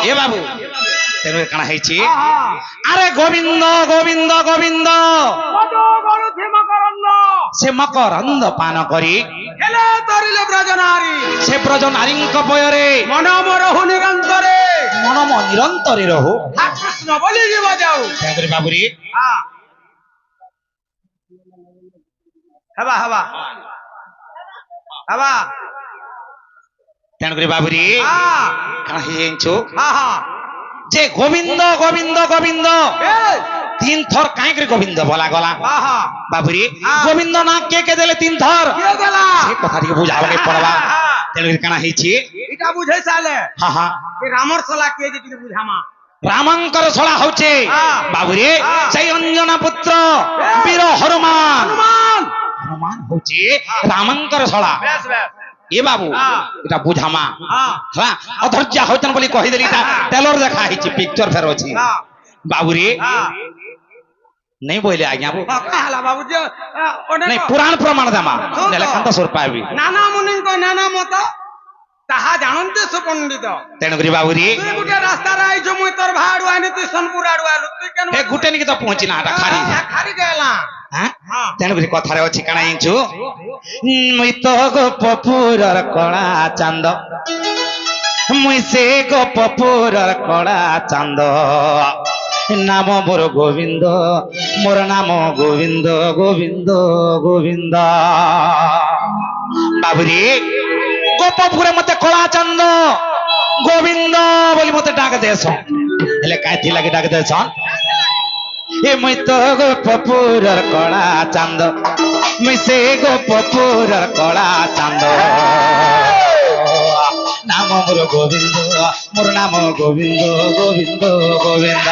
এ বাবু তেমন কানা হয়েছে আরে গোবিন্দ গোবিন্দ গোবিন্দ সে মকরন্দ পান করি সে ব্রজ নারীঙ্ক পয়রে মনম নিরন্তরে রহু কৃষ্ণ বলি বাজাও বাবুরি হবা হবা হবা তেণুকরি বাবুরি কানা হয়েছো যে গোবিন্দ গোবিন্দ গোবিন্দ তিন থর কাই করে গোবিন্দ বলা গলা বাবুরি গোবিন্দ না কে কে দেলে তিন থর সে কথা টিকে বুঝাবে পড়বা তেণুকরি কানা হয়েছে এটা বুঝাই সালে রামর সলা কে যে টিকে বুঝামা রামাঙ্কর ছড়া হচ্ছে বাবুরে সেই অঞ্জনা পুত্র বীর হনুমান হনুমান হচ্ছে রামাঙ্কর ছড়া এ বাবু এটা বুঝামা হ্যাঁ অধৈর্য হইতেন বলি কহিদেলি তা তেলর দেখা হইছে পিকচার ফের ଅଛି বাবুরে नहीं बोले आज्ञा बाबू नहीं पुराण प्रमाण देमा नेले कांता सुर पाबी नाना मुनि को नाना मत ताहा जानते सु पंडित तेणुकरी बाबूरी गुटे रास्ता राई जो मुई तोर भाडू आनी तू सोनपुर आडू आलु तू केन ए गुटे नि तो पहुंची ना खारी खारी गेला हां तेणुकरी कथारे अछि काना इंचु मुई तो गोपपुरर कळा चांद मुई से गोपपुरर कळा चांद नाम मोर गोविंद मोर नाम गोविंद गोविंद गोविंद बाबूरी गोपपुरे मते कला चंद गोविंद बोली मते डाक देस हेले काथी लागे डाक देस ए मुई तो गोपपुरर कला चंद मुई से गोपपुरर कला चंद नाम मोर गोविंद मोर नाम गोविंद गोविंद गोविंद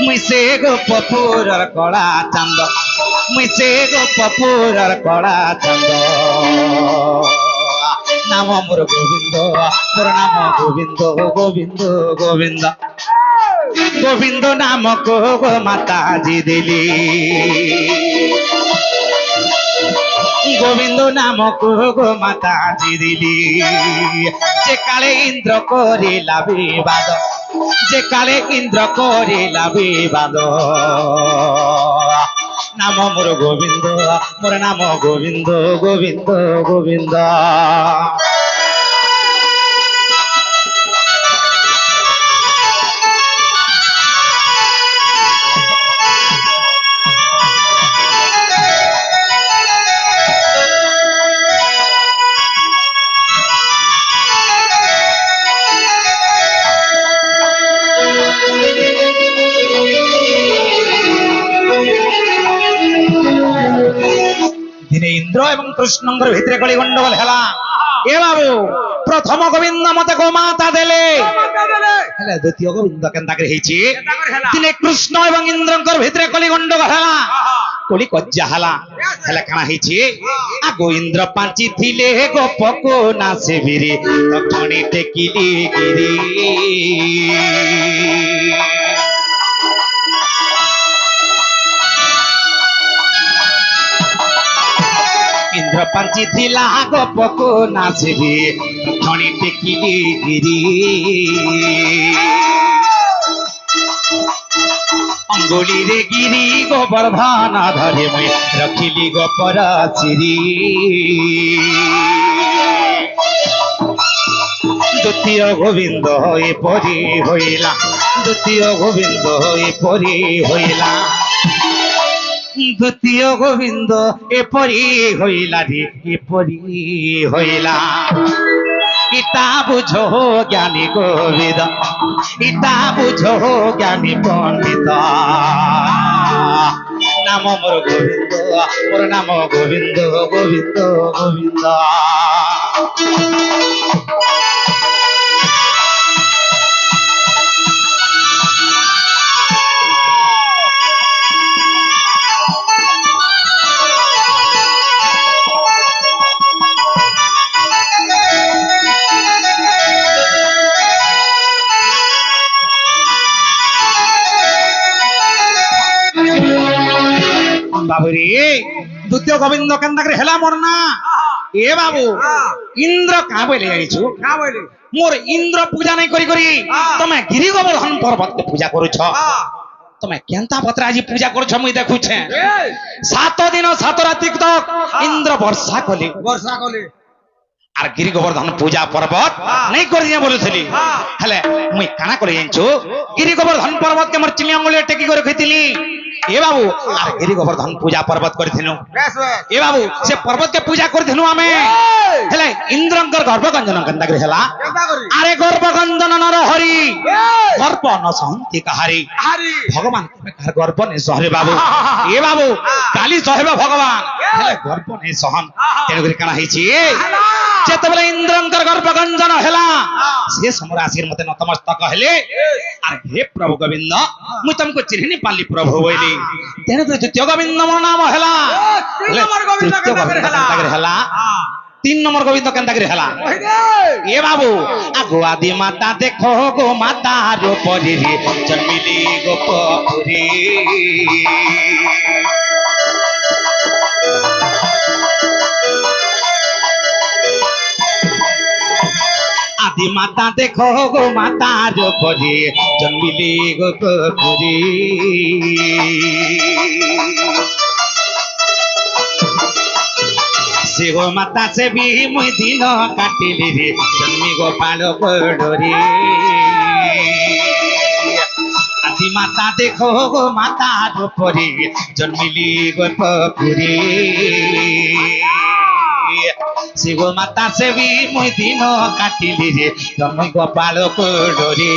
मुई से गोपपुरर कला चंद मुई से गोपपुरर कला चंद नाम मोर गोविंद मोर नाम गोविंद गोविंद गोविंद गोविंद नाम को गो माता जी दिली गोविंद नाम को गो माता जी दिली जे काले इंद्र करिला विवाद जे काले इंद्र करिला विवाद नाम मोर गोविंद मोर नाम गोविंद गोविंद गोविंद इंद्र एवं कृष्णंकर भितरे कली गंडगोल हेला ए बाबू प्रथम गोविंद मते गोमाता देले हेले द्वितीय गोविंद केनता करे हेची दिने कृष्ण एवं इंद्रंकर भितरे कली गंडगोल हेला कली कज्जा हला हेले काना हेची आ गोविंद पांची थिले गोप को नासे बिरे तखणी टेकिली गिरी इंद्र पंची थिला गोप को नाचबी खणी टेकिली गिरी अंगुली रे गिरी गोवर्धन धरे मुई रखिली गोपर चिरी द्वितीय गोविंद एपरी होइला द्वितीय गोविंद एपरी होइला द्वितीय गोविंद एपरी होइला रे एपरी होइला इता बुझो ज्ञानी गोविंद इता बुझो ज्ञानी पंडित नाम मोर गोविंद मोर नाम गोविंद गोविंद गोविंद बाबूरी द्वितीय गोविंद केनता करे हेला मोर ना এ বাবু ইন্দ্র কা বলে জানিছু না বলি মোর ইন্দ্র পূজা নাই করি করি তুমি গিরি গোবর্ধন পর্বতকে পূজা করুছ তুমি কেনতা পত্র আজ পূজা করছ মুই দেখুছে 7 দিন 7 রাতি তক ইন্দ্র বর্ষা কলি বর্ষা কলে আর গিরি গোবর্ধন পূজা পর্বত নাই করি বলেছিলি হেলে মুই কানা করে জানছু গিরি গোবর্ধন পর্বত কে মোর চিমি আঙ্গুলে টেকি করে কইতিলি এ বাবু আর গিরি গোবর্ধন পূজা পর্বত করিছিনু বেশ বেশ এ বাবু সে পর্বত কে পূজা করিছিনু আমি হেলে ইন্দ্রঙ্কর গর্ভগঞ্জন কেনতা করে হেলা কেনতা করি আরে গর্ভগঞ্জন নর হরি গর্ভ ন সহন্তি কাহারি হারি ভগবান কার গর্ভ নে সহরে বাবু এ বাবু কালি সহেব ভগবান হেলে গর্ভ নে সহন তেন করে কানা হইছি যেতবেলে ইন্দ্রঙ্কর গর্ভগঞ্জন হেলা সে সময় আসির মতে নতমস্তক হেলে আর হে প্রভু গোবিন্দ মুই তুমকো চিহ্নি পালি প্রভু বইলি তেন করে তৃতীয় গোবিন্দ মোর নাম হেলা তিন নম্বর গোবিন্দ কেনতা করে হেলা? কেনতা করে হেলা 3 নম্বর গোবিন্দ কেনতা করে হেলা ওই রে এ বাবু আগো আদি মাতা দেখো গো মাতার উপরে জন্মিলি গোপপুরি আদি মাতা দেখো গো মাতার উপরে জন্মিলি গোপপুরি সে গো মাতা সে বি মুই দিন কাটিলি রে জন্মি গোপাল পড়রে আদি মাতা দেখো গো মাতার উপরে জন্মিলি গোপপুরি সে গো মাতা সে বি মুই দিন কাটিলি রে জন্মি গোপাল পড়রে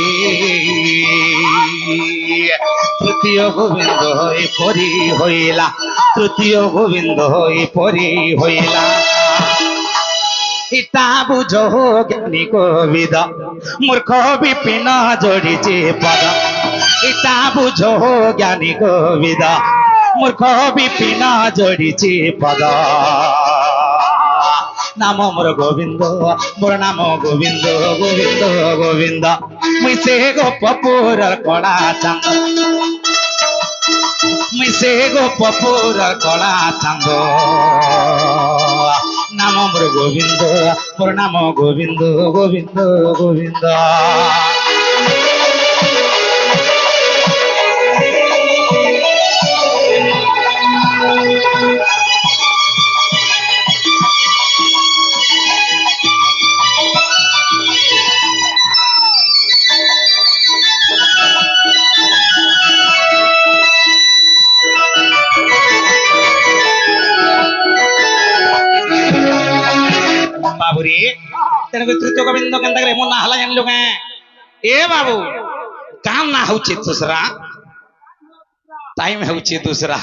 তৃতীয় গোবিন্দ হয়ে পরি হইলা তৃতীয় গোবিন্দ হয়ে পরি হইলা ইটা বুঝো জ্ঞানী কবিদ মূর্খ বিপিন জড়িছে পদ ইটা বুঝো জ্ঞানী কবিদ মূর্খ বিপিন জড়িছে পদ নাম মোর গোবিন্দ মোর নাম গোবিন্দ গোবিন্দ গোবিন্দ মুই সে গোপপুর কড়া চাঁদ মুই সে গোপপুর কড়া চাঁদ নাম মোর গোবিন্দ মোর নাম গোবিন্দ গোবিন্দ গোবিন্দ বাবুরে তেন তৃতীয় গোবিন্দ কেনতা করে মন না হলা জানলো কে এ বাবু কাম না হচ্ছে दूसरा टाइम হচ্ছে दूसरा